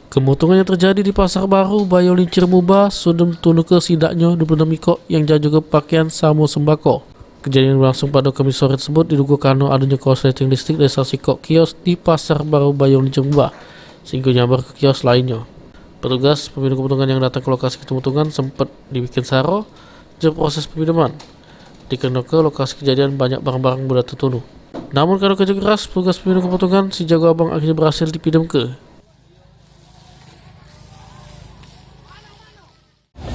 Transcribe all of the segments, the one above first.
Kemutungan yang terjadi di Pasar Baru Bayau Lincir Muba, Sudem Tunuke Sidaknyo 26 Miko yang jaga pakaian samo sembako. Kejadian berlangsung pada Kamis sore tersebut diduga karena adanya korsleting listrik dari salah satu kios di Pasar Baru Bayau Lincir Muba, sehingga nyabar ke kios lainnya. Petugas peminum kemutungan yang datang ke lokasi kemutungan sempat dibikin saro jika proses pemadaman. Dikarenakan ke lokasi kejadian banyak barang-barang mudah tertunuh. Namun karena kerja keras petugas peminum kemutungan, si jago abang akhirnya berhasil dipidam ke.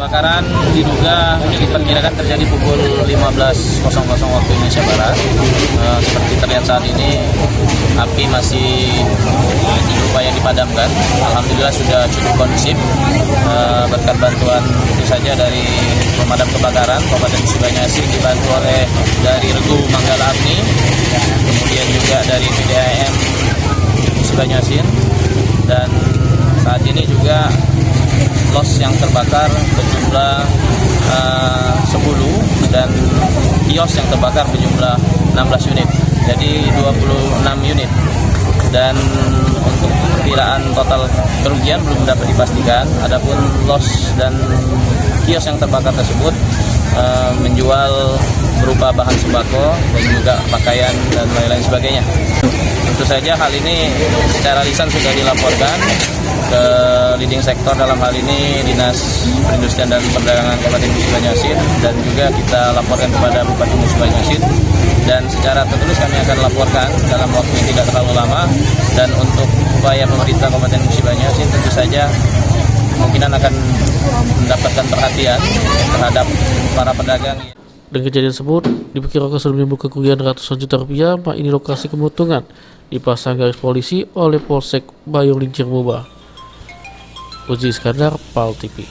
Kebakaran diduga diperkirakan terjadi pukul 15.00 waktu Indonesia Barat. Seperti terlihat saat ini, api masih berupaya dipadamkan. Alhamdulillah sudah cukup kondusif berkat bantuan tentu saja dari pemadam kebakaran Kabupaten Musi Banyuasin, dibantu oleh dari Regu Manggala Agni, kemudian juga dari PDAM Musi Banyuasin, dan saat ini juga los yang terbakar berjumlah 10 dan kios yang terbakar berjumlah 16 unit, jadi 26 unit. Dan untuk perkiraan total kerugian belum dapat dipastikan. Adapun los dan kios yang terbakar tersebut menjual berupa bahan sembako dan juga pakaian dan lain-lain sebagainya. Tentu saja hal ini secara lisan sudah dilaporkan ke leading sektor, dalam hal ini Dinas Perindustrian dan Perdagangan Kabupaten Musi Banyuasin, dan juga kita laporkan kepada Bupati Musi Banyuasin, dan secara tertulis kami akan laporkan dalam waktu yang tidak terlalu lama. Dan untuk upaya pemerintah Kabupaten Musi Banyuasin tentu saja kemungkinan akan mendapatkan perhatian terhadap para pedagang. Dengan kejadian tersebut diperkirakan sudah menimbulkan kerugian ratusan juta rupiah. Ini lokasi kemutungan dipasang garis polisi oleh Polsek Bayau Lincir Muba. Uji Iskandar, PAL TV.